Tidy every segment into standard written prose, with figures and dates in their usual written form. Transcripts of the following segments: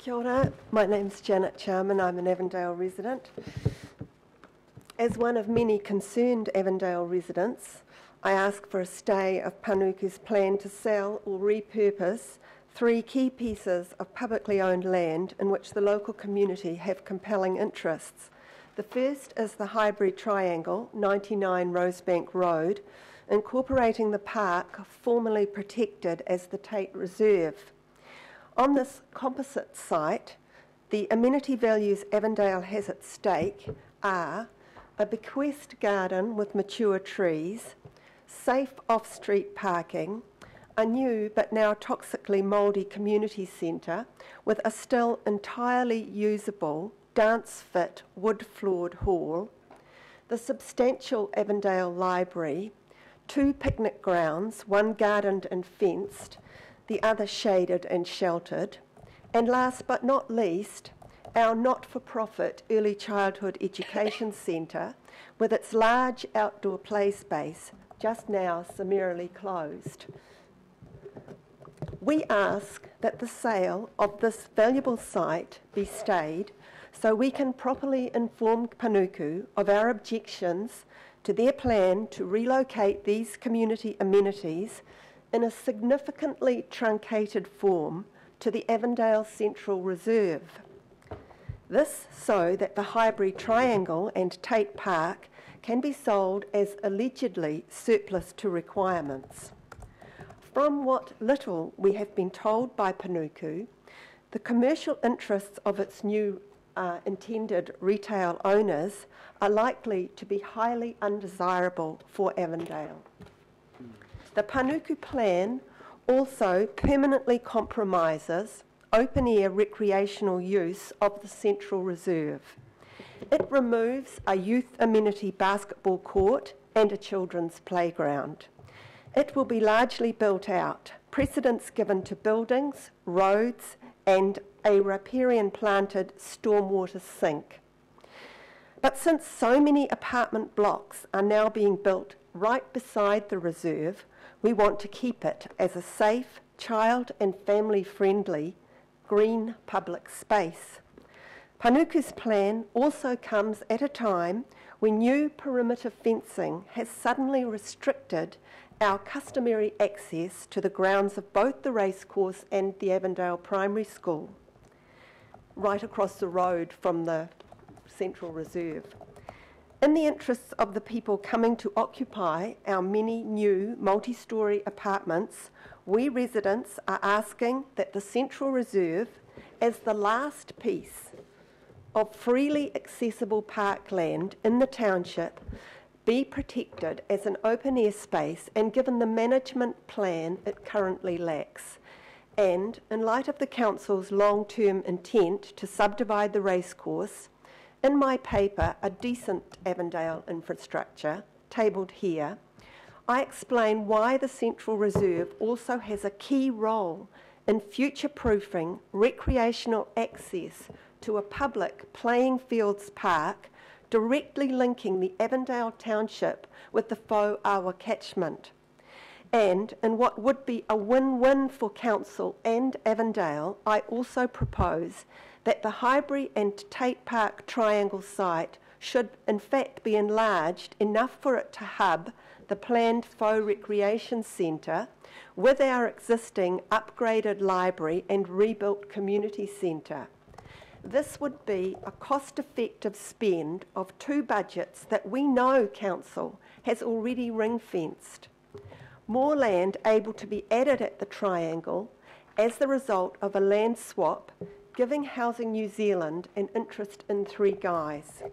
Kia ora, my name's Janet Charman, I'm an Avondale resident. As one of many concerned Avondale residents, I ask for a stay of Panuku's plan to sell or repurpose 3 key pieces of publicly owned land in which the local community have compelling interests. The first is the Highbury Triangle, 99 Rosebank Road, incorporating the park formerly protected as the Tate Reserve. On this composite site, the amenity values Avondale has at stake are a bequest garden with mature trees, safe off-street parking, a new but now toxically mouldy community centre with a still entirely usable dance-fit wood-floored hall, the substantial Avondale Library, 2 picnic grounds, one gardened and fenced, the other shaded and sheltered, and last but not least, our not-for-profit early childhood education centre with its large outdoor play space, just now summarily closed. We ask that the sale of this valuable site be stayed so we can properly inform Panuku of our objections to their plan to relocate these community amenities in a significantly truncated form to the Avondale Central Reserve. This so that the Highbury Triangle and Tate Park can be sold as allegedly surplus to requirements. From what little we have been told by Panuku, the commercial interests of its new intended retail owners are likely to be highly undesirable for Avondale. The Panuku plan also permanently compromises open-air recreational use of the Central Reserve. It removes a youth amenity basketball court and a children's playground. It will be largely built out, precedence given to buildings, roads, and a riparian planted stormwater sink. But since so many apartment blocks are now being built right beside the reserve, we want to keep it as a safe, child and family friendly, green public space. Panuku's plan also comes at a time when new perimeter fencing has suddenly restricted our customary access to the grounds of both the racecourse and the Avondale Primary School, right across the road from the Central Reserve. In the interests of the people coming to occupy our many new multi-storey apartments, we residents are asking that the Central Reserve, as the last piece of freely accessible parkland in the township, be protected as an open-air space and given the management plan it currently lacks. And, in light of the Council's long-term intent to subdivide the racecourse, in my paper, A Decent Avondale Infrastructure, tabled here, I explain why the Central Reserve also has a key role in future-proofing recreational access to a public playing fields park directly linking the Avondale Township with the Faux Awa catchment. And in what would be a win-win for Council and Avondale, I also propose that the Highbury and Tate Park Triangle site should in fact be enlarged enough for it to hub the planned Faux Recreation Centre with our existing upgraded library and rebuilt community centre. This would be a cost-effective spend of 2 budgets that we know Council has already ring-fenced. More land able to be added at the Triangle as the result of a land swap, giving Housing New Zealand an interest in 3 Guys.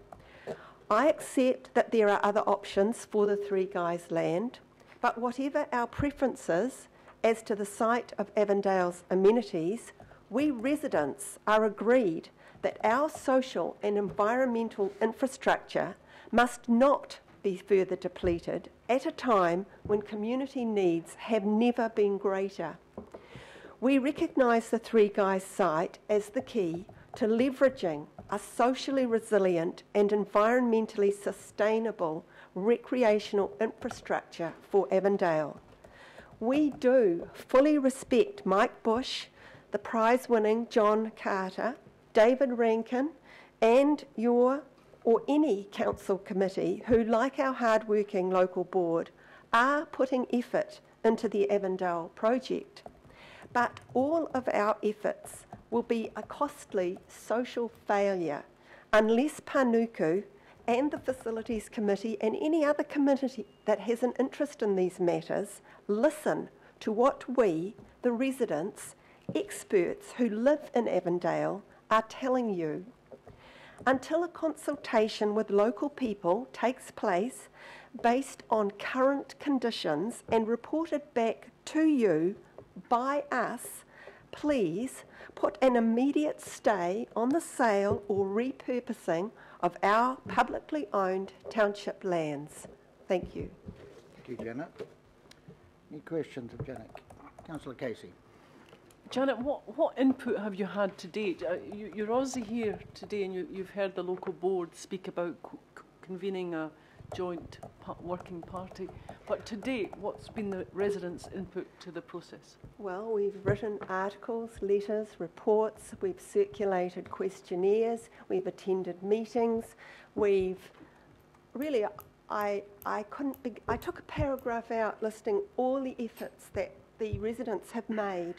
I accept that there are other options for the 3 Guys land, but whatever our preferences as to the site of Avondale's amenities, we residents are agreed that our social and environmental infrastructure must not be further depleted at a time when community needs have never been greater. We recognise the 3 Guys site as the key to leveraging a socially resilient and environmentally sustainable recreational infrastructure for Avondale. We do fully respect Mike Bush, the prize-winning John Carter, David Rankin, and your or any council committee who, like our hard-working local board, are putting effort into the Avondale project. But all of our efforts will be a costly social failure unless Panuku and the Facilities Committee and any other committee that has an interest in these matters listen to what we, the residents, experts who live in Avondale, are telling you. Until a consultation with local people takes place based on current conditions and reported back to you by us, please put an immediate stay on the sale or repurposing of our publicly owned township lands. Thank you. Thank you, Janet. Any questions of Janet? Councillor Casey. Janet, what input have you had to date? You're obviously here today and you've heard the local board speak about convening a joint working party. But to date, what's been the residents' input to the process? Well, we've written articles, letters, reports, we've circulated questionnaires, we've attended meetings, we've really, I took a paragraph out listing all the efforts that the residents have made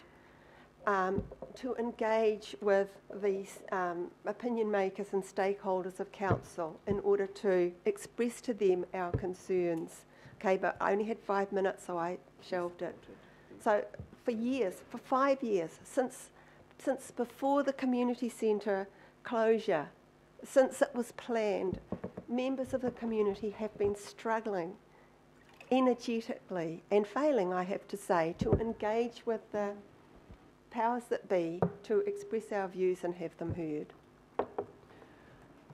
to engage with these opinion makers and stakeholders of council in order to express to them our concerns. Okay, but I only had 5 minutes, so I shelved it. So for years, for 5 years, since before the community centre closure, since it was planned, members of the community have been struggling energetically and failing, I have to say, to engage with the powers that be to express our views and have them heard.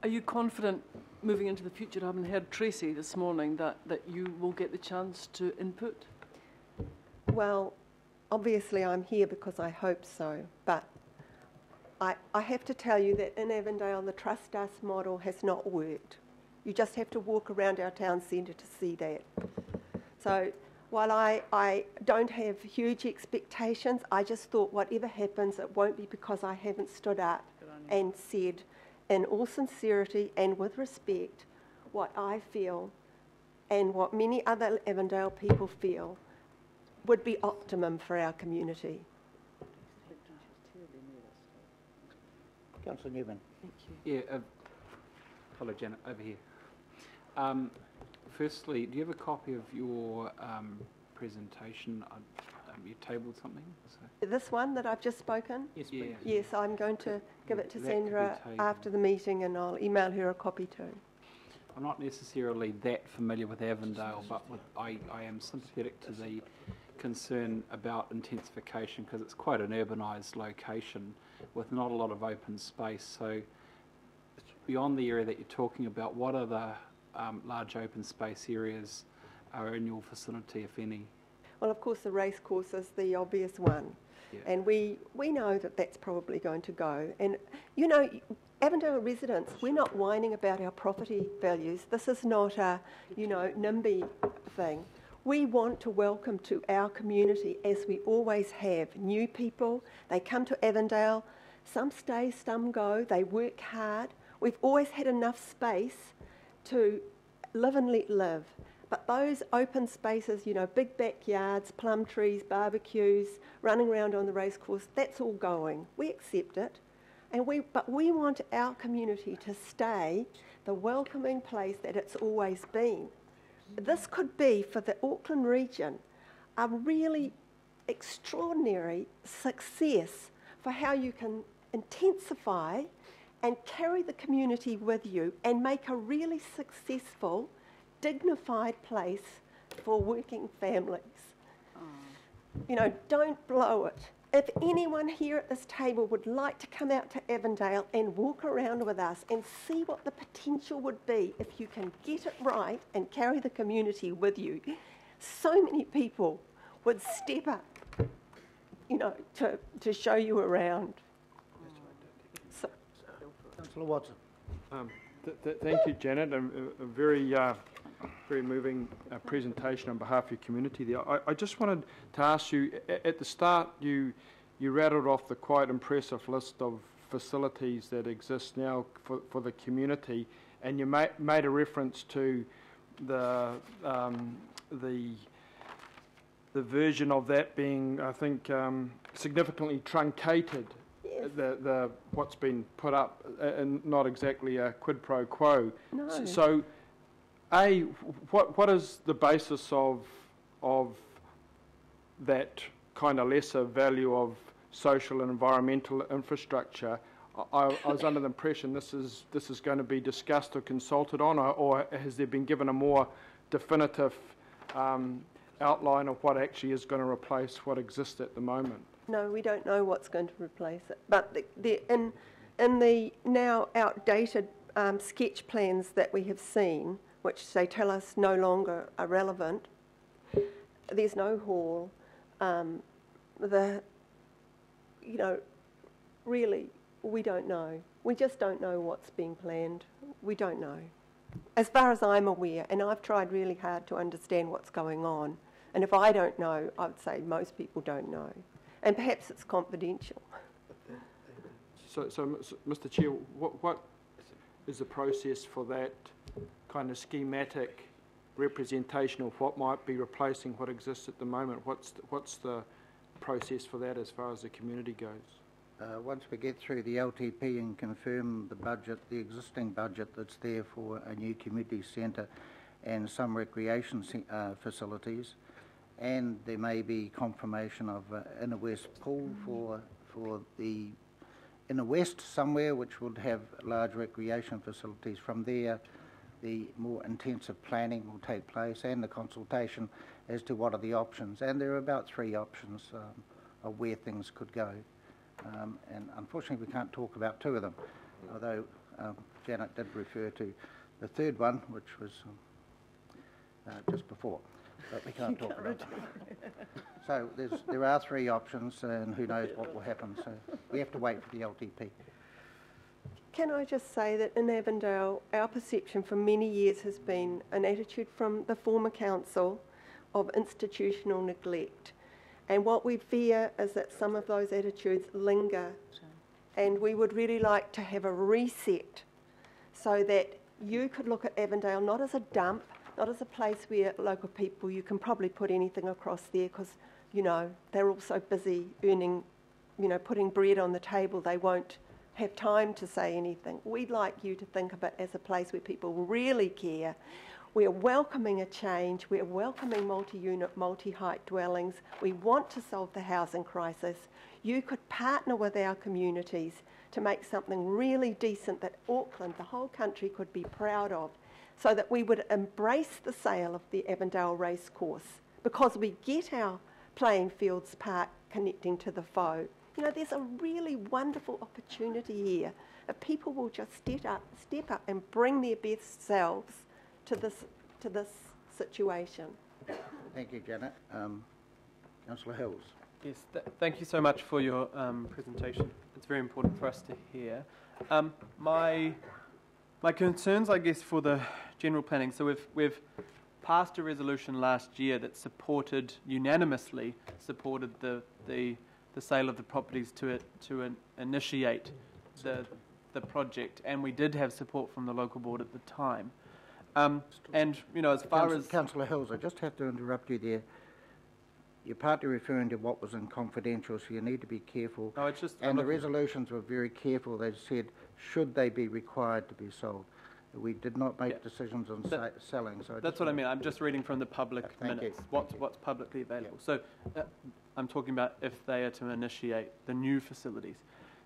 Are you confident moving into the future, having heard Tracy this morning, that you will get the chance to input? Well, obviously I'm here because I hope so, but I have to tell you that in Avondale the trust us model has not worked. You just have to walk around our town centre to see that. So while I don't have huge expectations, I just thought whatever happens, it won't be because I haven't stood up and said in all sincerity and with respect what I feel and what many other Avondale people feel would be optimum for our community. Councillor Newman. Thank you. Yeah, hello Janet, over here. Firstly, do you have a copy of your presentation? You tabled something? So. This one that I've just spoken? Yes, yeah. Yes, I'm going to give it to Sandra after the meeting and I'll email her a copy too. I'm not necessarily that familiar with Avondale, but I am sympathetic to the concern about intensification because it's quite an urbanised location with not a lot of open space. So beyond the area that you're talking about, what are the large open space areas are in your vicinity, if any? Well, of course, the racecourse is the obvious one. Yeah. And we know that that's probably going to go. And, you know, Avondale residents, we're not whining about our property values. This is not a, you know, NIMBY thing. We want to welcome to our community, as we always have, new people. They come to Avondale. Some stay, some go. They work hard. We've always had enough space to live and let live. But those open spaces, you know, big backyards, plum trees, barbecues, running around on the racecourse, that's all going. We accept it. But we want our community to stay the welcoming place that it's always been. This could be, for the Auckland region, a really extraordinary success for how you can intensify and carry the community with you and make a really successful, dignified place for working families. You know, don't blow it. If anyone here at this table would like to come out to Avondale and walk around with us and see what the potential would be if you can get it right and carry the community with you, so many people would step up, you know, to show you around. So. Councillor Watson. Thank you, Janet. A very moving presentation on behalf of your community there. I just wanted to ask you, at the start you you rattled off the quite impressive list of facilities that exist now for the community, and you made a reference to the version of that being, I think, significantly truncated. Yes. The what's been put up, and not exactly a quid pro quo. No. So, what is the basis of that kind of lesser value of social and environmental infrastructure? I was under the impression this is going to be discussed or consulted on, or has there been given a more definitive outline of what actually is going to replace what exists at the moment? No, we don't know what's going to replace it. But in the now outdated sketch plans that we have seen, which they tell us no longer are relevant, there's no hall. Really, we don't know. We just don't know what's being planned. We don't know. As far as I'm aware, and I've tried really hard to understand what's going on, and if I don't know, I would say most people don't know. And perhaps it's confidential. So Mr. Chair, what is the process for that kind of schematic representation of what might be replacing what exists at the moment? What's the process for that as far as the community goes? Once we get through the LTP and confirm the budget, the existing budget that's there for a new community centre and some recreation facilities, and there may be confirmation of Inner West pool for the Inner West somewhere, which would have large recreation facilities. From there, the more intensive planning will take place and the consultation as to what are the options. And there are about 3 options of where things could go. And unfortunately, we can't talk about 2 of them, although Janet did refer to the 3rd one, which was just before. But we can't talk about that. So there are 3 options, and who knows what will happen. So we have to wait for the LTP. Can I just say that in Avondale, our perception for many years has been an attitude from the former council of institutional neglect. And what we fear is that some of those attitudes linger. And we would really like to have a reset so that you could look at Avondale not as a dump, not as a place where local people, you can probably put anything across there because, you know, they're all so busy earning, you know, putting bread on the table, they won't have time to say anything. We'd like you to think of it as a place where people really care. We're welcoming a change. We're welcoming multi-unit, multi-height dwellings. We want to solve the housing crisis. You could partner with our communities to make something really decent that Auckland, the whole country, could be proud of, so that we would embrace the sale of the Avondale Racecourse, because we get our playing fields park connecting to the Faux. You know, there's a really wonderful opportunity here. If people will just step up and bring their best selves to this situation. Thank you, Janet. Councillor Hills. Yes, thank you so much for your presentation. It's very important for us to hear. My concerns, I guess, for the general planning. So we've passed a resolution last year that unanimously supported the sale of the properties to initiate the project, and we did have support from the local board at the time. And you know, as far as Councillor Hills, I just have to interrupt you there. You're partly referring to what was in confidential, so you need to be careful. No, it's just. And the resolutions were very careful. They said, should they be required to be sold? We did not make decisions on selling. So that's what I mean. I'm just reading from the public minutes. What's publicly available. So I'm talking about if they are to initiate the new facilities.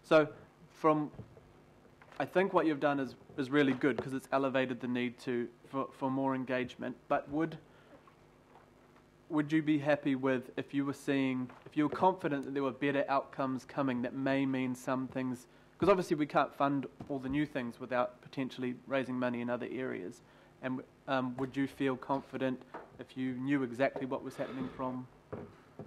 So I think what you've done is really good, because it's elevated the need for more engagement. But would you be happy with if you were confident that there were better outcomes coming that may mean some things? Because obviously we can't fund all the new things without potentially raising money in other areas. And would you feel confident if you knew exactly what was happening from?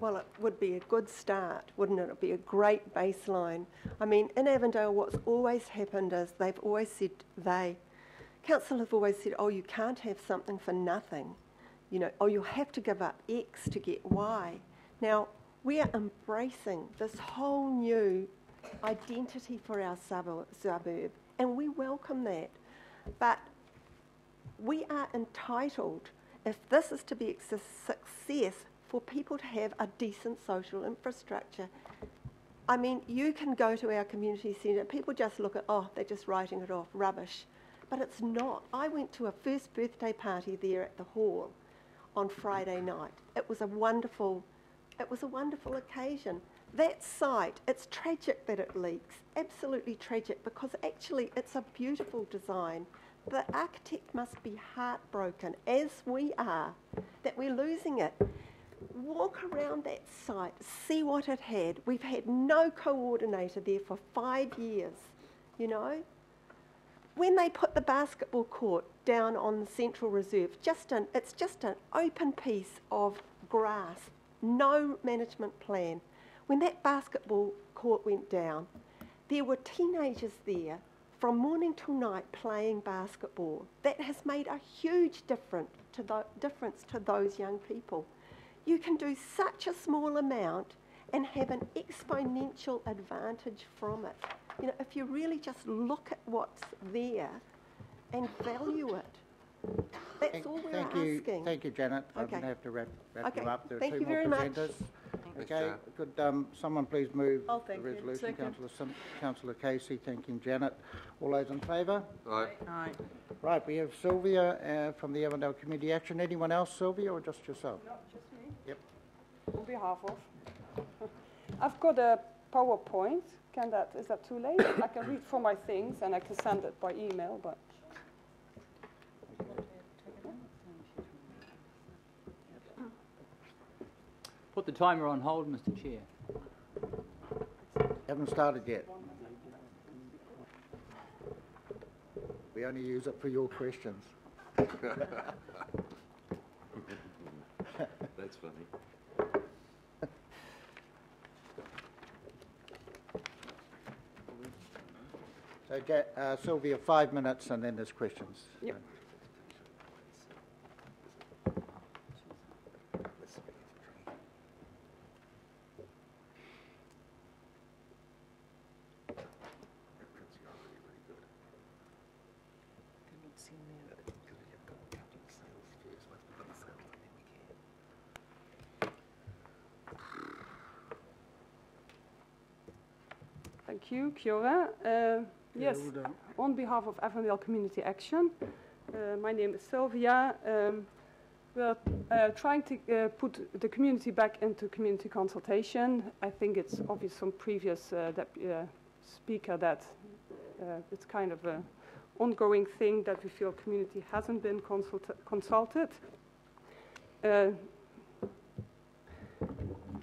Well, it would be a good start, wouldn't it? It would be a great baseline. I mean, in Avondale, what's always happened is they've always said, council have always said, oh, you can't have something for nothing. You know, oh, you'll have to give up X to get Y. Now, We are embracing this whole new identity for our suburb, and we welcome that. But we are entitled, if this is to be a success, for people to have a decent social infrastructure. I mean, you can go to our community centre, people just look at, oh, they're just writing it off, rubbish. But it's not. I went to a first birthday party there at the hall on Friday night. It was a wonderful occasion. That site, it's tragic that it leaks, absolutely tragic, because actually it's a beautiful design. The architect must be heartbroken, as we are, that we're losing it. Walk around that site, see what it had. We've had no coordinator there for 5 years, you know. When they put the basketball court down on the Central Reserve, it's just an open piece of grass, no management plan. When that basketball court went down, there were teenagers there from morning till night playing basketball. That has made a huge difference to those young people. You can do such a small amount and have an exponential advantage from it. You know, if you really just look at what's there and value it. That's all we're asking. Thank you, Janet. I'm Okay. going to have to wrap Okay. you up. There are Thank two you more very much. presenters. Thanks, Okay, Jar. could someone please move I'll the thank you. resolution? Second. Councillor Casey, thanking Janet. All those in favour? Aye. Aye. Right, we have Sylvia from the Avondale Community Action. Anyone else, Sylvia, or just yourself? No, just me. Yep. On behalf of. I've got a PowerPoint. Is that too late? I can read from my things and I can send it by email, but. Put the timer on hold, Mr. Chair. Haven't started yet. We only use it for your questions. That's funny. So, Sylvia, 5 minutes and then there's questions. Yep. Thank you, Kia ora. Yes, on behalf of Avondale Community Action, my name is Sylvia. We're trying to put the community back into community consultation. I think it's obvious from previous speaker that it's kind of an ongoing thing that we feel community hasn't been consulted.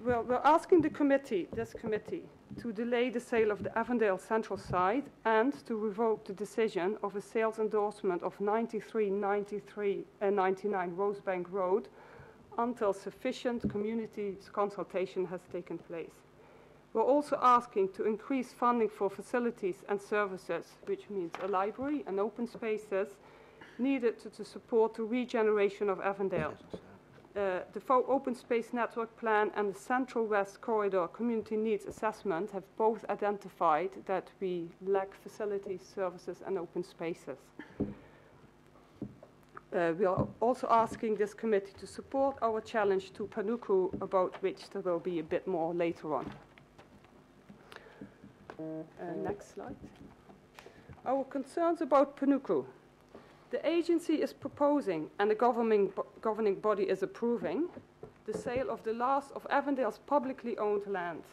We're asking the committee, this committee, to delay the sale of the Avondale Central site and to revoke the decision of a sales endorsement of 9399 Rosebank Road until sufficient community consultation has taken place. We're also asking to increase funding for facilities and services, which means a library and open spaces needed to support the regeneration of Avondale. The Open Space Network Plan and the Central West Corridor Community Needs Assessment have both identified that we lack facilities, services and open spaces. We are also asking this committee to support our challenge to Panuku, about which there will be a bit more later on. Next slide. Our concerns about Panuku. The agency is proposing, and the governing body is approving, the sale of the last of Avondale's publicly owned land.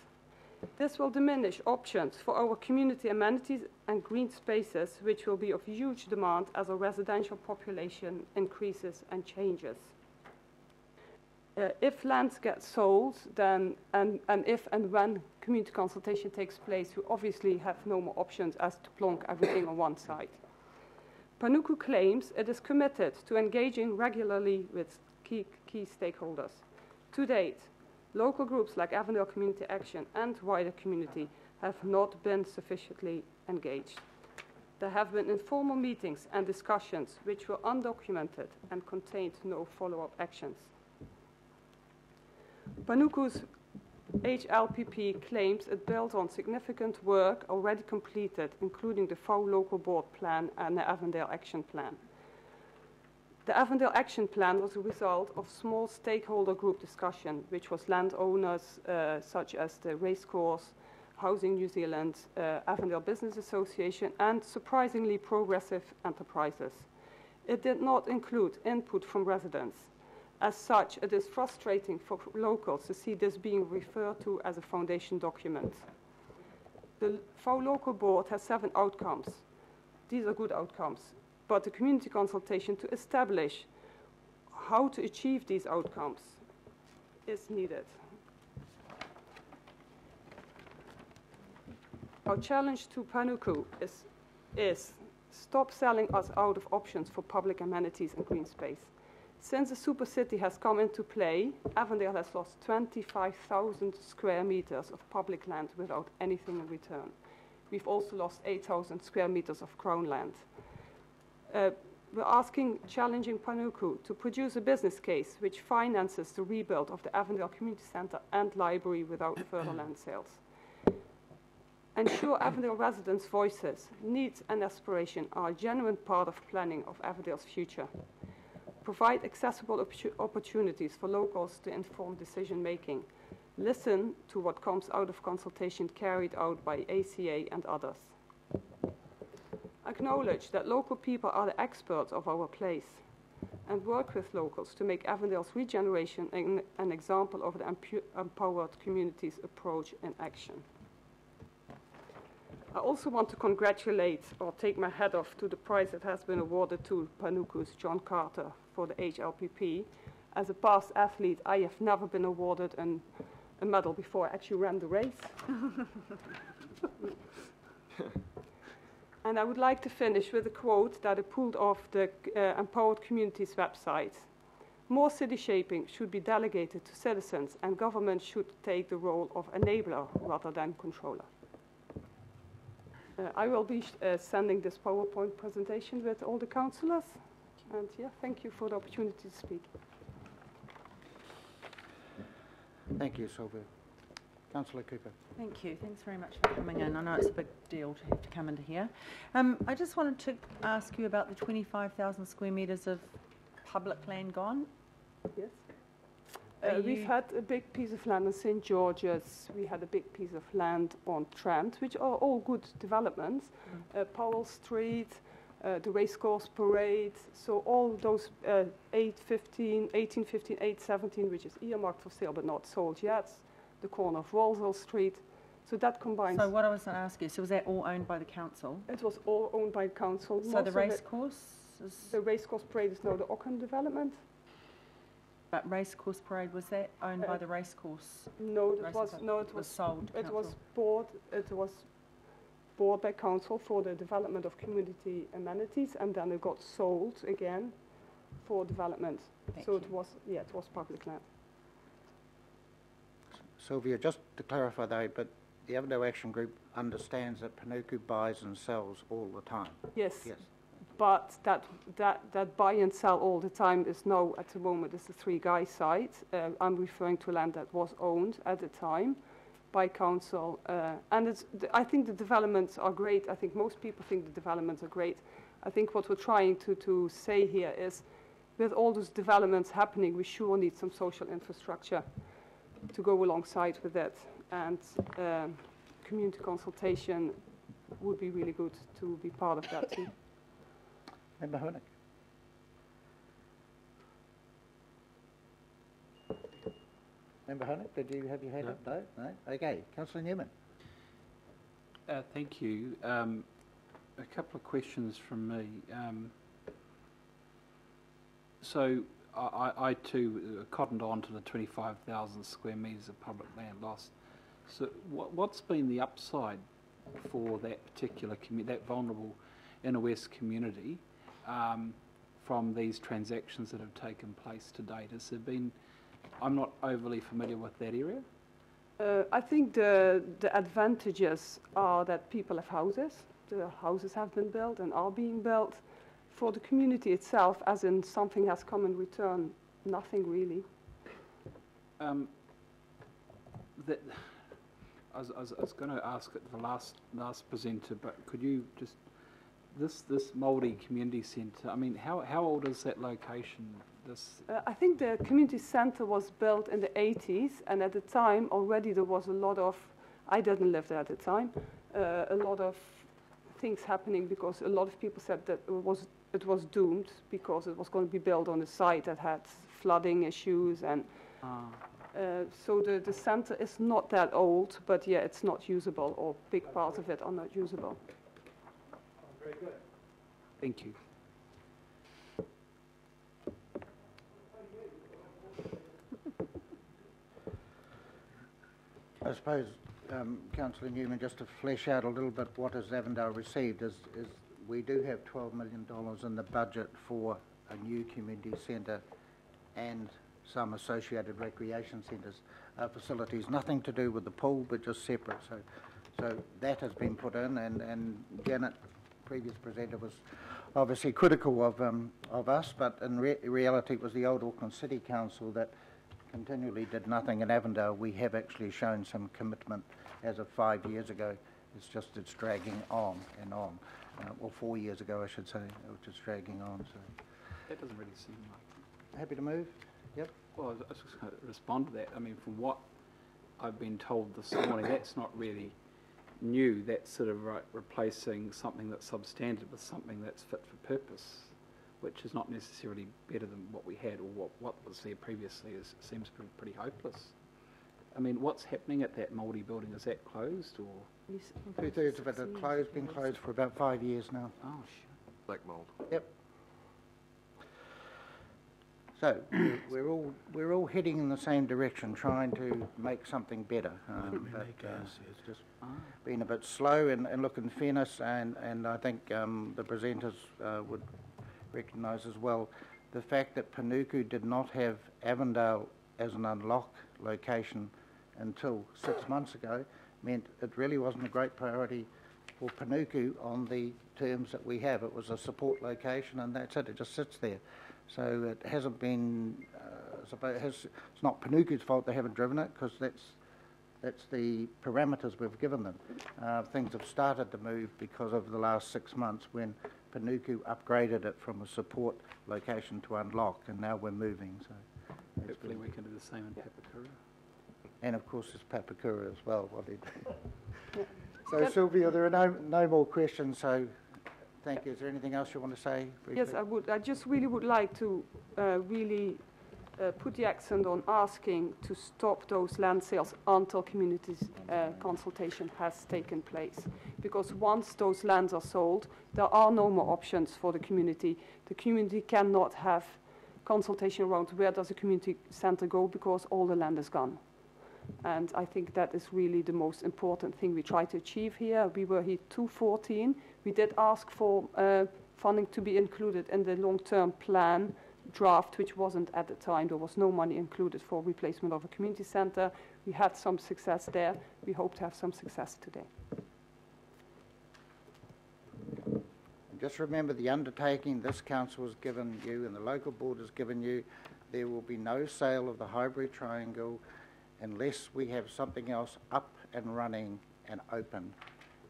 This will diminish options for our community amenities and green spaces, which will be of huge demand as our residential population increases and changes. If lands get sold, then, and if and when community consultation takes place, we obviously have no more options as to plonk everything on one side. Panuku claims it is committed to engaging regularly with key stakeholders. To date, local groups like Avondale Community Action and wider community have not been sufficiently engaged. There have been informal meetings and discussions which were undocumented and contained no follow-up actions. Panuku's HLPP claims it built on significant work already completed, including the FO Local Board Plan and the Avondale Action Plan. The Avondale Action Plan was a result of small stakeholder group discussion, which was landowners such as the Racecourse, Housing New Zealand, Avondale Business Association, and surprisingly progressive enterprises. It did not include input from residents. As such, it is frustrating for locals to see this being referred to as a foundation document. The FO Local Board has 7 outcomes. These are good outcomes, but the community consultation to establish how to achieve these outcomes is needed. Our challenge to Panuku is stop selling us out of options for public amenities and green space. Since the super city has come into play, Avondale has lost 25,000 square meters of public land without anything in return. We've also lost 8,000 square meters of crown land. We're challenging Panuku to produce a business case which finances the rebuild of the Avondale Community Centre and library without further land sales. Ensure Avondale residents' voices, needs and aspiration are a genuine part of planning of Avondale's future. Provide accessible opportunities for locals to inform decision-making. Listen to what comes out of consultation carried out by ACA and others. Acknowledge that local people are the experts of our place and work with locals to make Avondale's regeneration an example of the empowered community's approach in action. I also want to congratulate or take my hat off to the prize that has been awarded to Panuku's John Carter for the HLPP. As a past athlete, I have never been awarded a medal before I actually ran the race. And I would like to finish with a quote that I pulled off the Empowered Communities website. More city shaping should be delegated to citizens, and government should take the role of enabler rather than controller. I will be sending this PowerPoint presentation with all the councillors. And yeah, thank you for the opportunity to speak. Thank you, Sylvia. Councillor Cooper. Thank you. Thanks very much for coming in. I know it's a big deal to have to come into here. I just wanted to ask you about the 25,000 square metres of public land gone. Yes. We've had a big piece of land in St. George's. We had a big piece of land on Trent, which are all good developments. Powell Street, the Racecourse Parade. So all those 1815, 817, which is earmarked for sale but not sold yet. The corner of Walsall Street. So that combines. So what I was going to ask you, so was that all owned by the council? It was all owned by the council. So the Racecourse? The Racecourse Parade is now the Ockham development. But Racecourse Parade, was that owned by the Racecourse? No, it was sold. It was bought by council for the development of community amenities, and then it got sold again for development. It was public land. Sylvia, just to clarify though, but the Avondale Action Group understands that Panuku buys and sells all the time. Yes. Yes. But that buy and sell all the time is now, at the moment, is the Three Guys site. I'm referring to land that was owned at the time by council. And I think the developments are great. I think most people think the developments are great. I think what we're trying to say here is, with all those developments happening, we sure need some social infrastructure to go alongside with it. And community consultation would be really good to be part of that too. Member Honig. Member Honig, did you have your hand up? No? No? Okay. Councillor Newman. Thank you. A couple of questions from me. So I too cottoned on to the 25,000 square metres of public land lost. So what's been the upside for that particular that vulnerable inner west community from these transactions that have taken place to date? Has there been? I'm not overly familiar with that area. I think the advantages are that people have houses. The houses have been built and are being built. For the community itself, as in something has come in return, nothing really. that I was going to ask it the last presenter, but could you just this Māori Community Centre? I mean, how old is that location? I think the community centre was built in the 80s, and at the time already there was a lot of. I didn't live there at the time. A lot of things happening because a lot of people said that it was doomed because it was going to be built on a site that had flooding issues and. So the centre is not that old, but yeah, it's not usable, or big parts of it are not usable. Very good. Thank you. I suppose, Councillor Newman, just to flesh out a little bit what has Avondale received is we do have $12 million in the budget for a new community centre and some associated recreation centres facilities, nothing to do with the pool, but just separate. So that has been put in, and Janet, previous presenter, was obviously critical of us, but in reality it was the old Auckland City Council that continually did nothing. In Avondale we have actually shown some commitment as of 5 years ago. It's dragging on and on. Or 4 years ago I should say, which is dragging on. So that doesn't really seem like... Happy to move? Yep. Well, I was just going to respond to that. I mean, from what I've been told this morning, that's not really new. That's sort of replacing something that's substandard with something that's fit for purpose, which is not necessarily better than what we had or what was there previously. Seems pretty hopeless. I mean, what's happening at that Māori building? Is that closed or? 2/3 of it has closed, been closed for about 5 years now. Oh, sure. Black mould. Yep. So we're all heading in the same direction, trying to make something better. But it's just been a bit slow. And look, in fairness, and I think the presenters would recognise as well, the fact that Panuku did not have Avondale as an unlock location until 6 months ago meant it really wasn't a great priority for Panuku on the terms that we have. It was a support location, and that's it. It just sits there. So it hasn't been, it's not Panuku's fault they haven't driven it, because that's the parameters we've given them. Things have started to move because of the last 6 months when Panuku upgraded it from a support location to unlock, and now we're moving. So hopefully we can do the same in Papakura. And of course there's Papakura as well. So Sylvia, there are no more questions, so thank you. Is there anything else you want to say briefly? Yes, I would. I just really would like to put the accent on asking to stop those land sales until community consultation has taken place. Because once those lands are sold, there are no more options for the community. The community cannot have consultation around where does a community centre go, because all the land is gone. And I think that is really the most important thing we try to achieve here. We were here 2014. We did ask for funding to be included in the long-term plan draft, which wasn't at the time. There was no money included for replacement of a community centre. We had some success there. We hope to have some success today. Just remember the undertaking this council has given you and the local board has given you. There will be no sale of the Highbury Triangle unless we have something else up and running and open.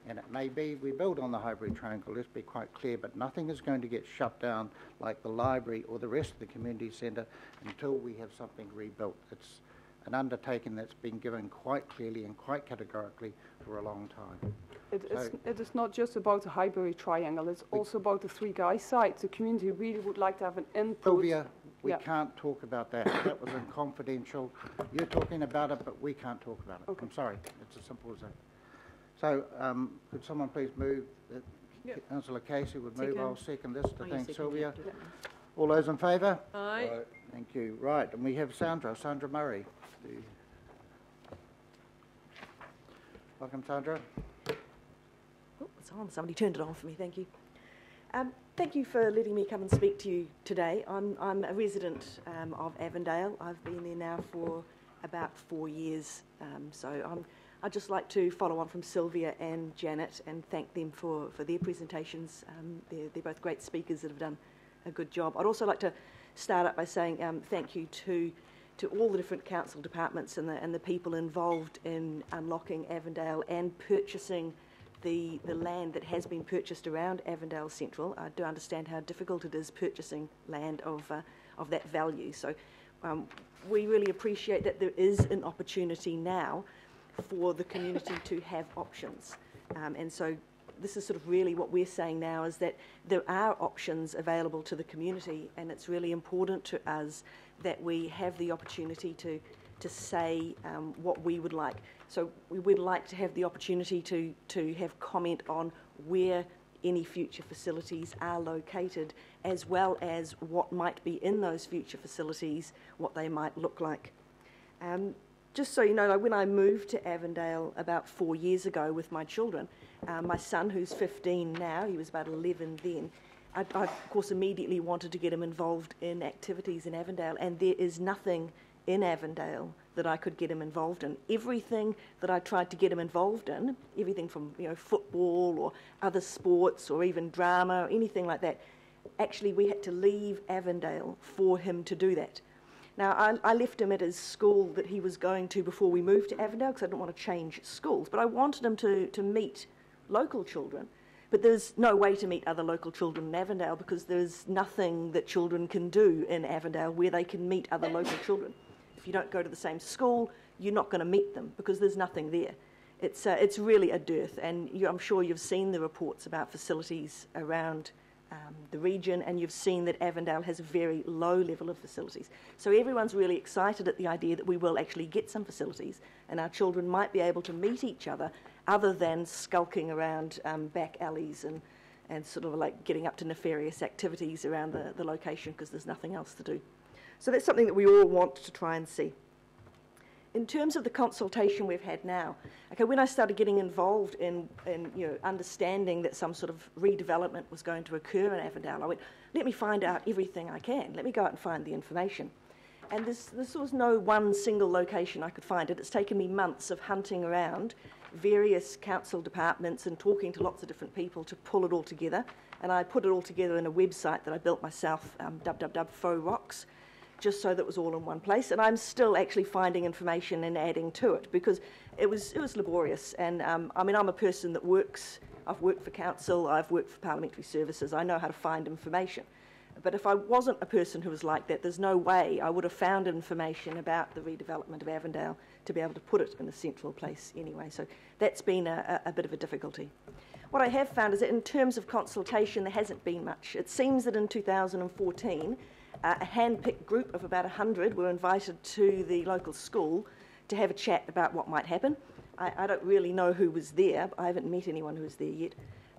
And it may be we build on the Highbury Triangle, let's be quite clear, but nothing is going to get shut down like the library or the rest of the community centre until we have something rebuilt. It's an undertaking that's been given quite clearly and quite categorically for a long time. It is not just about the Highbury Triangle, it's also about the Three Guys site. The community really would like to have an input. Sylvia, we can't talk about that. That was in confidential. You're talking about it, but we can't talk about it. Okay. I'm sorry. It's as simple as that. So could someone please move? Councillor Casey would move. I'll second this to thank Sylvia. All those in favour? Aye. Thank you. Right, and we have Sandra Murray. Welcome, Sandra. Oh, it's on. Somebody turned it on for me. Thank you. Thank you for letting me come and speak to you today. I'm a resident of Avondale. I've been there now for about 4 years. I'd just like to follow on from Sylvia and Janet and thank them for their presentations. They're both great speakers that have done a good job. I'd also like to start up by saying thank you to to all the different council departments and the people involved in unlocking Avondale and purchasing the land that has been purchased around Avondale Central. I do understand how difficult it is purchasing land of that value. So we really appreciate that there is an opportunity now for the community to have options. And so this is sort of really what we're saying now, is that there are options available to the community, and it's really important to us that we have the opportunity to say what we would like. So we would like to have the opportunity to have comment on where any future facilities are located, as well as what might be in those future facilities, what they might look like. Just so you know, like when I moved to Avondale about 4 years ago with my children, my son, who's 15 now, he was about 11 then, I of course immediately wanted to get him involved in activities in Avondale, and there is nothing in Avondale that I could get him involved in. Everything that I tried to get him involved in, everything from football or other sports or even drama or anything like that, actually we had to leave Avondale for him to do that. Now, I left him at his school that he was going to before we moved to Avondale because I didn't want to change schools, but I wanted him to meet local children. But there's no way to meet other local children in Avondale because there's nothing that children can do in Avondale where they can meet other local children. If you don't go to the same school, you're not going to meet them because there's nothing there. It's really a dearth, and I'm sure you've seen the reports about facilities around the region, and you've seen that Avondale has a very low level of facilities. So everyone's really excited at the idea that we will actually get some facilities, and our children might be able to meet each other than skulking around back alleys and sort of like getting up to nefarious activities around the location because there's nothing else to do. So that's something that we all want to try and see. In terms of the consultation we've had now, okay, when I started getting involved in understanding that some sort of redevelopment was going to occur in Avondale, I went, let me find out everything I can. Let me go out and find the information. And this was no one single location I could find it. It's taken me months of hunting around various council departments and talking to lots of different people to pull it all together. And I put it all together in a website that I built myself, www.FOROCS, just so that it was all in one place. And I'm still actually finding information and adding to it because it was laborious. And I mean, I'm a person that I've worked for council, I've worked for parliamentary services, I know how to find information. But if I wasn't a person who was like that, there's no way I would have found information about the redevelopment of Avondale to be able to put it in a central place anyway. So that's been a bit of a difficulty. What I have found is that in terms of consultation, there hasn't been much. It seems that in 2014, a hand-picked group of about 100 were invited to the local school to have a chat about what might happen. I don't really know who was there. I haven't met anyone who was there yet.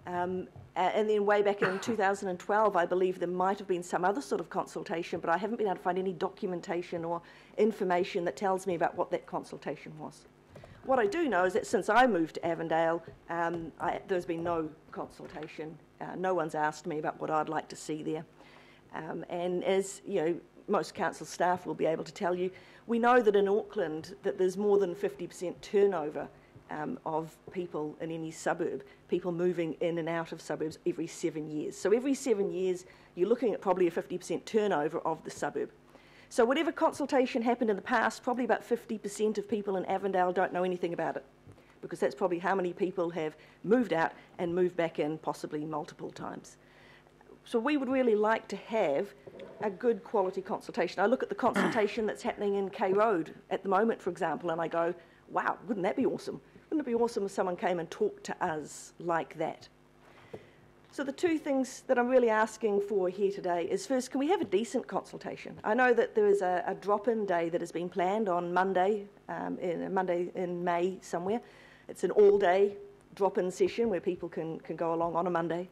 And then way back in 2012, I believe there might have been some other sort of consultation, but I haven't been able to find any documentation or information that tells me about what that consultation was. What I do know is that since I moved to Avondale, there's been no consultation. No one's asked me about what I'd like to see there. And as you know, most council staff will be able to tell you, we know that in Auckland that there's more than 50% turnover of people in any suburb, people moving in and out of suburbs every 7 years. So every 7 years, you're looking at probably a 50% turnover of the suburb. So whatever consultation happened in the past, probably about 50% of people in Avondale don't know anything about it, because that's probably how many people have moved out and moved back in possibly multiple times. So we would really like to have a good quality consultation. I look at the consultation that's happening in K Road at the moment, for example, and I go, wow, wouldn't that be awesome? Wouldn't it be awesome if someone came and talked to us like that? So the two things that I'm really asking for here today is, first, can we have a decent consultation? I know that there is a drop-in day that has been planned on Monday in May somewhere. It's an all-day drop-in session where people can go along on a Monday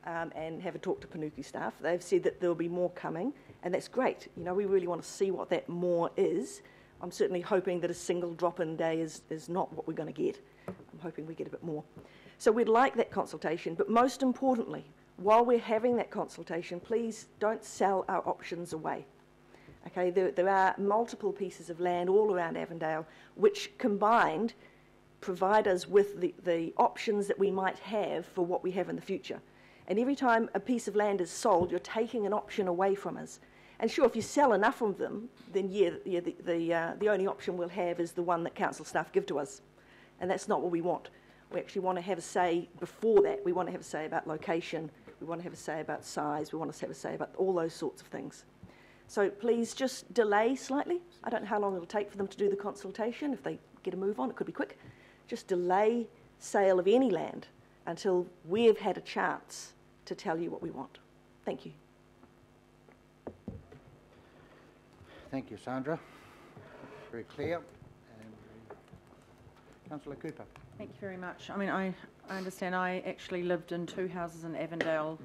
and have a talk to Panuku staff. They've said that there'll be more coming, and that's great. You know, we really want to see what that more is. I'm certainly hoping that a single drop-in day is not what we're going to get. I'm hoping we get a bit more. So we'd like that consultation, but most importantly, while we're having that consultation, please don't sell our options away. Okay, there are multiple pieces of land all around Avondale which combined provide us with the options that we might have for what we have in the future. And every time a piece of land is sold, you're taking an option away from us. And sure, if you sell enough of them, then the only option we'll have is the one that council staff give to us. And that's not what we want. We actually want to have a say before that. We want to have a say about location. We want to have a say about size. We want to have a say about all those sorts of things. So please just delay slightly. I don't know how long it'll take for them to do the consultation. If they get a move on, it could be quick. Just delay sale of any land until we've had a chance to tell you what we want. Thank you. Thank you, Sandra. Very clear. And Councillor Cooper. Thank you very much. I mean, I understand I actually lived in 2 houses in Avondale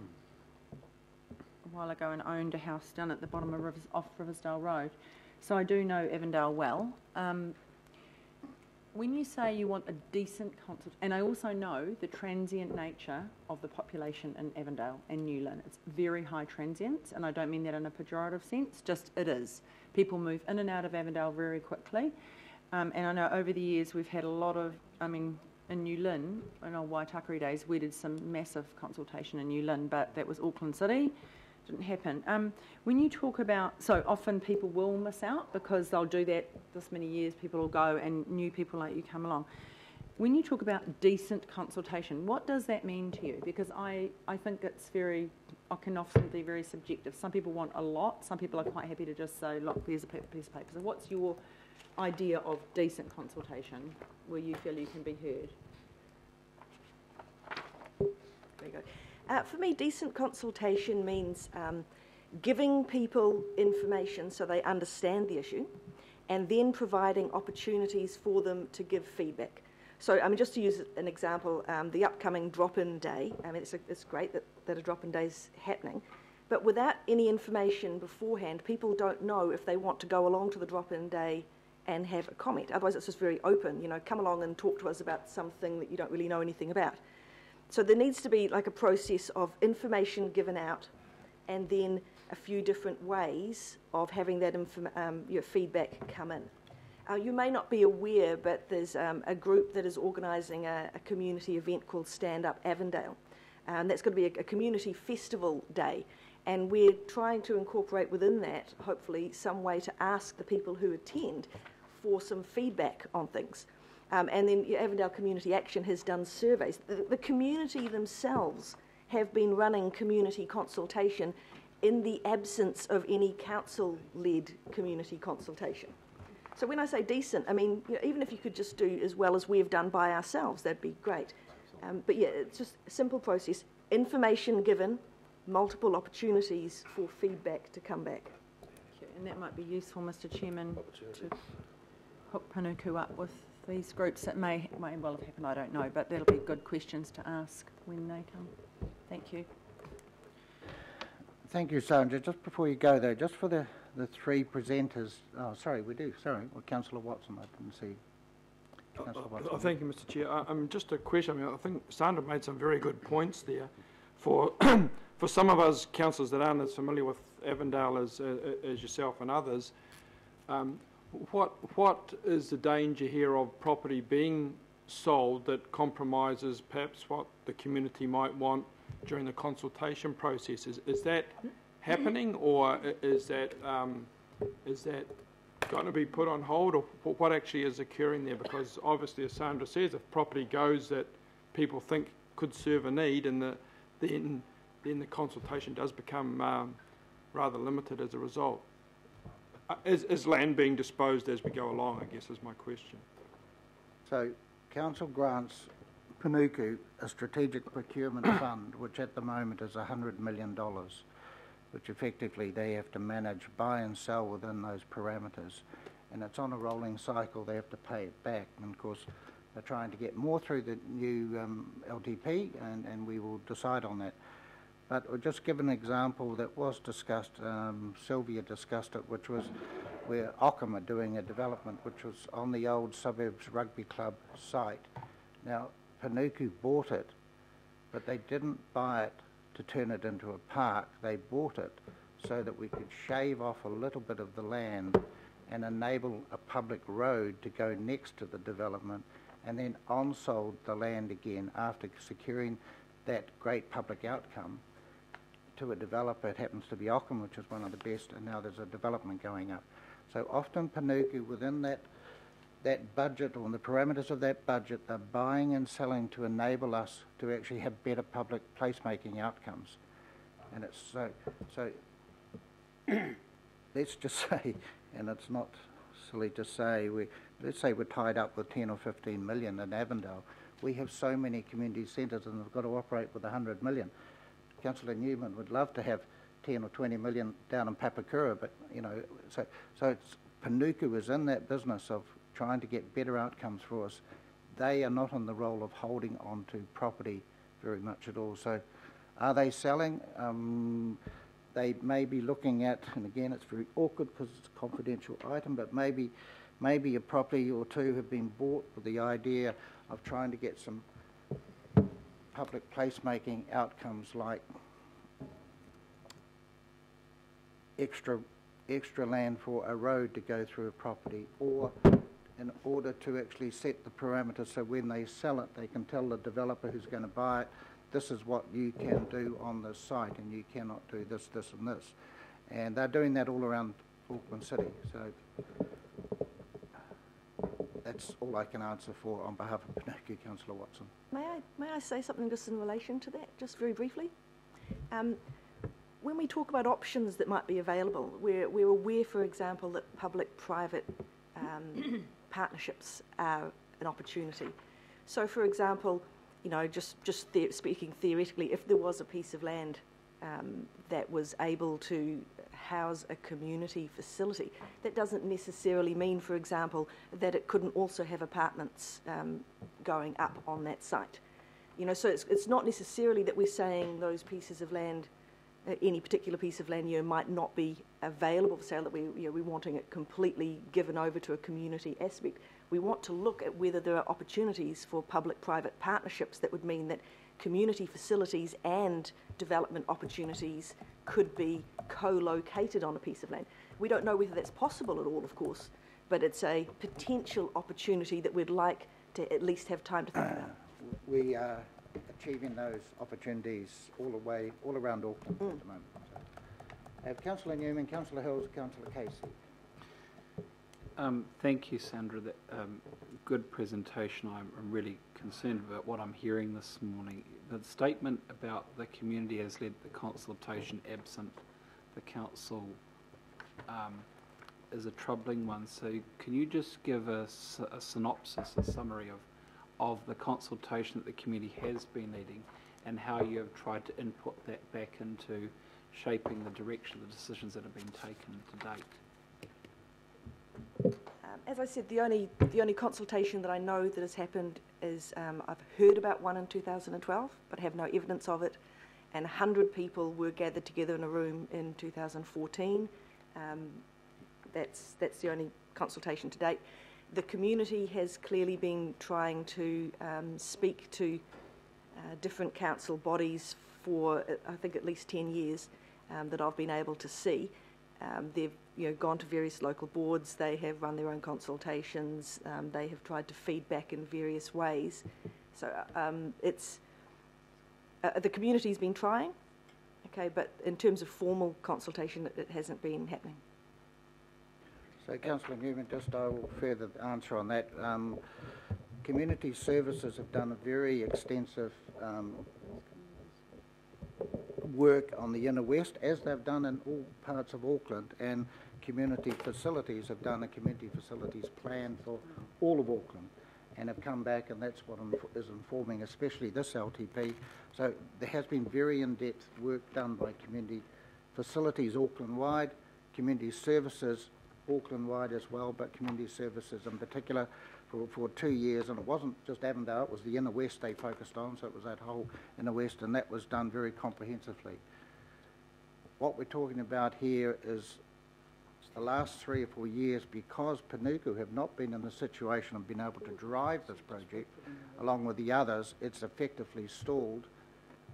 a while ago and owned a house down at the bottom of off Riversdale Road. So I do know Avondale well. When you say you want a decent and I also know the transient nature of the population in Avondale and New Lynn. It's very high transients, and I don't mean that in a pejorative sense, just it is. People move in and out of Avondale very quickly. And I know over the years we've had a lot of, in New Lynn, in our Waitakere days, we did some massive consultation in New Lynn, but that was Auckland City. Didn't happen. When you talk about, so often people will miss out because they'll do that this many years, people will go and new people like you come along. When you talk about decent consultation, what does that mean to you? Because I think it's can often be very subjective. Some people want a lot, some people are quite happy to just say, look, there's a piece of paper. So what's your idea of decent consultation where you feel you can be heard? Very good. For me, decent consultation means giving people information so they understand the issue and then providing opportunities for them to give feedback. So, just to use an example, the upcoming drop-in day, it's great that a drop-in day is happening, but without any information beforehand, people don't know if they want to go along to the drop-in day and have a comment. Otherwise, it's just very open, come along and talk to us about something that you don't really know anything about. So there needs to be like a process of information given out and then a few different ways of having that feedback come in. You may not be aware, but there's a group that is organising a community event called Stand Up Avondale. That's going to be a community festival day. And we're trying to incorporate within that, hopefully, some way to ask the people who attend for some feedback on things. And then Avondale Community Action has done surveys. The community themselves have been running community consultation in the absence of any council-led community consultation. So when I say decent, even if you could just do as well as we've done by ourselves, that'd be great. But yeah, it's just a simple process. Information given, multiple opportunities for feedback to come back. And that might be useful, Mr. Chairman, to hook Panuku up with these groups that may well have happened, I don't know, but that'll be good questions to ask when they come. Thank you. Thank you, Sandra. Just before you go, though, just for the three presenters, Councillor Watson, I didn't see. Councillor Watson. Thank you, Mr. Chair. Just a question. I think Sandra made some very good points there. For some of us councillors that aren't as familiar with Avondale as yourself and others, what is the danger here of property being sold that compromises perhaps what the community might want during the consultation process? Is that happening, or is that going to be put on hold, or what actually is occurring there? Because obviously, as Sandra says, if property goes that people think could serve a need, and then the consultation does become rather limited as a result. Is land being disposed as we go along, I guess, is my question. So, Council grants Panuku a strategic procurement fund, which at the moment is $100 million, which effectively they have to manage, buy and sell within those parameters. And it's on a rolling cycle, they have to pay it back. And of course, they're trying to get more through the new LTP, and we will decide on that. But I'll just give an example that was discussed, Sylvia discussed it, which was where Ockham are doing a development which was on the old Suburbs Rugby Club site. Now, Panuku bought it, but they didn't buy it to turn it into a park. They bought it so that we could shave off a little bit of the land and enable a public road to go next to the development, and then on-sold the land again after securing that great public outcome. to a developer. It happens to be Ockham, which is one of the best, and now there's a development going up. So often Panuku, within that budget or the parameters of that budget, they're buying and selling to enable us to actually have better public placemaking outcomes. And it's so let's just say, and it's not silly to say, let's say we're tied up with 10 or 15 million in Avondale. We have so many community centres and they've got to operate with 100 million. Councillor Newman would love to have 10 or 20 million down in Papakura, but, you know, so it's, Panuku is in that business of trying to get better outcomes for us. They are not in the role of holding on to property very much at all. So are they selling? They may be looking at, and again it's very awkward because it's a confidential item, but maybe a property or two have been bought with the idea of trying to get some public placemaking outcomes like extra land for a road to go through a property, or in order to actually set the parameters so when they sell it they can tell the developer who's going to buy it, this is what you can do on this site and you cannot do this, this and this. And they're doing that all around Auckland City. So that's all I can answer for on behalf of Panuku, Councillor Watson. May I say something just in relation to that, just very briefly? When we talk about options that might be available, we're aware, for example, that public-private partnerships are an opportunity. So, for example, you know, speaking theoretically, if there was a piece of land that was able to house a community facility, that doesn't necessarily mean, for example, that it couldn't also have apartments going up on that site. You know, so it's not necessarily that we're saying those pieces of land, any particular piece of land, you know, might not be available for sale, that we're wanting it completely given over to a community aspect. We want to look at whether there are opportunities for public-private partnerships that would mean that community facilities and development opportunities could be co-located on a piece of land. We don't know whether that's possible at all, of course, but it's a potential opportunity that we'd like to at least have time to think about. We are achieving those opportunities all around Auckland at the moment. So, I have Councillor Newman, Councillor Hills, Councillor Casey. Thank you, Sandra. That good presentation. I'm really concerned about what I'm hearing this morning. The statement about the community has led the consultation absent the council is a troubling one. So can you just give us a synopsis, a summary of the consultation that the community has been leading and how you have tried to input that back into shaping the direction of the decisions that have been taken to date? As I said, the only consultation that I know that has happened is I've heard about one in 2012, but have no evidence of it. And 100 people were gathered together in a room in 2014. That's the only consultation to date. The community has clearly been trying to speak to different council bodies for, I think, at least 10 years that I've been able to see. They've gone to various local boards, they have run their own consultations, they have tried to feed back in various ways. So it's the community's been trying, okay, but in terms of formal consultation, it hasn't been happening. So, Councillor Newman, just I will further answer on that. Community Services have done a very extensive work on the Inner West, as they've done in all parts of Auckland, and Community Facilities have done a community facilities plan for all of Auckland and have come back, and that's what is informing especially this LTP. So there has been very in-depth work done by Community Facilities Auckland-wide, Community Services Auckland-wide as well, but Community Services in particular for 2 years, and it wasn't just Avondale, it was the Inner West they focused on, so it was that whole Inner West, and that was done very comprehensively. What we're talking about here is the last 3 or 4 years, because Panuku have not been in the situation of being able to drive this project, along with the others, it's effectively stalled,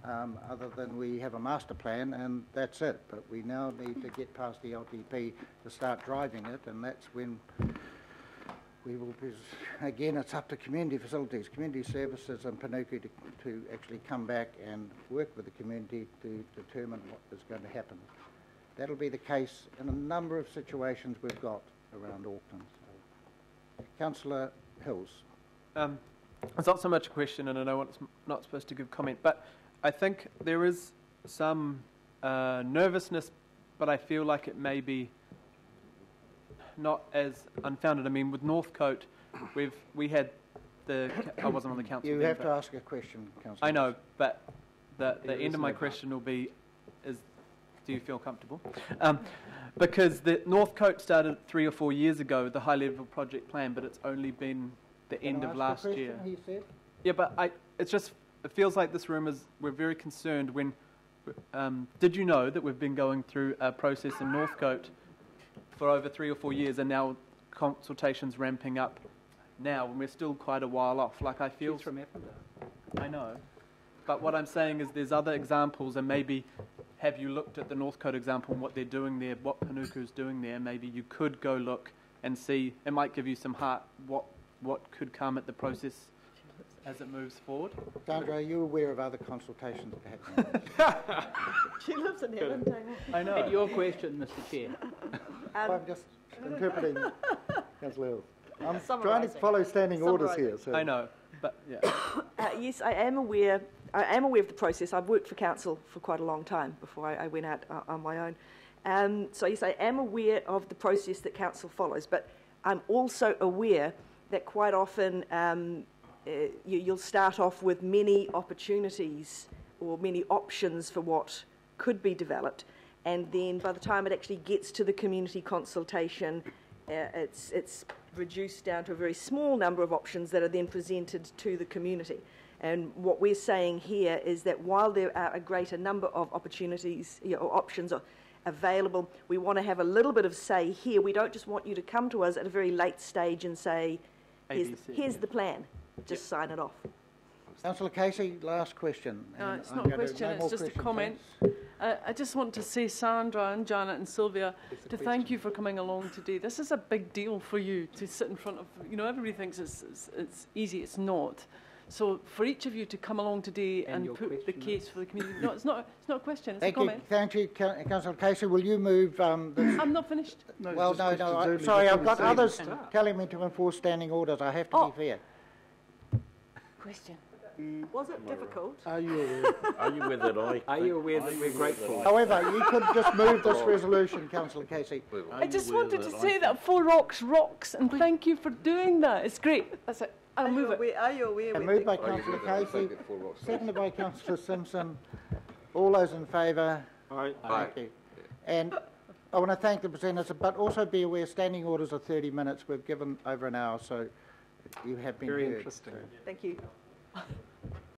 other than we have a master plan and that's it. But we now need to get past the LTP to start driving it, and that's when we will, again, it's up to community facilities, community services and Panuku to actually come back and work with the community to determine what is going to happen. That'll be the case in a number of situations we've got around Auckland. So, Councillor Hills. It's not so much a question, and I know it's not supposed to give comment, but I think there is some nervousness, but I feel like it may be not as unfounded. I mean, with Northcote, we had I wasn't on the council. You then, have to ask a question, Councillor. I know, but the end of my question will be, do you feel comfortable? Because the Northcote started 3 or 4 years ago, the high-level project plan, but it's only been the end of last year. He said? Yeah, but it feels like this room we're very concerned when, did you know that we've been going through a process in Northcote for over 3 or 4 years, and now consultations ramping up now, and we're still quite a while off. Like, I feel... She's from Avondale. I know. But what I'm saying is there's other examples, and maybe have you looked at the Northcote example and what they're doing there, what Panuku's doing there? Maybe you could go look and see. It might give you some heart what could come at the process as it moves forward. Sandra, are you aware of other consultations that are happening? She lives in Avondale. I know. And your question, Mr. Chair. I'm just interpreting, Councillor Hills. I'm trying to Summarising. follow standing orders here. So. I know, but yeah. Yes, I am aware. I am aware of the process. I've worked for council for quite a long time before I went out on my own. So yes, I am aware of the process that council follows, but I'm also aware that quite often you'll start off with many opportunities or many options for what could be developed, and then by the time it actually gets to the community consultation, it's reduced down to a very small number of options that are then presented to the community. And what we're saying here is that while there are a greater number of opportunities or options available, we want to have a little bit of say here. We don't just want you to come to us at a very late stage and say, here's the plan, just sign it off. Councillor Casey, last question. No, it's not a question, it's just a comment. I just want to say, Sandra and Janet and Sylvia, to thank you for coming along today. This is a big deal for you to sit in front of, everybody thinks it's easy, it's not. So for each of you to come along today and put the case for the community. No, it's not a question, it's a comment. Thank you, Councillor Casey. Will you move this? I'm not finished. No, sorry, I've got others telling me to enforce standing orders. I have to be fair. Question. Was it difficult? Are you aware that we're grateful? However, you could just move this resolution, Councillor Casey. I just wanted to say that 4 Rocks rocks, and thank you for doing that. It's great. That's it. I'll move it. Are you aware? Moved by Councillor Casey, seconded by Councillor Simpson. All those in favour? Aye. Thank you. And I want to thank the presenters, but also be aware standing orders are 30 minutes. We've given over an hour, so you have been Very heard. interesting. Thank you.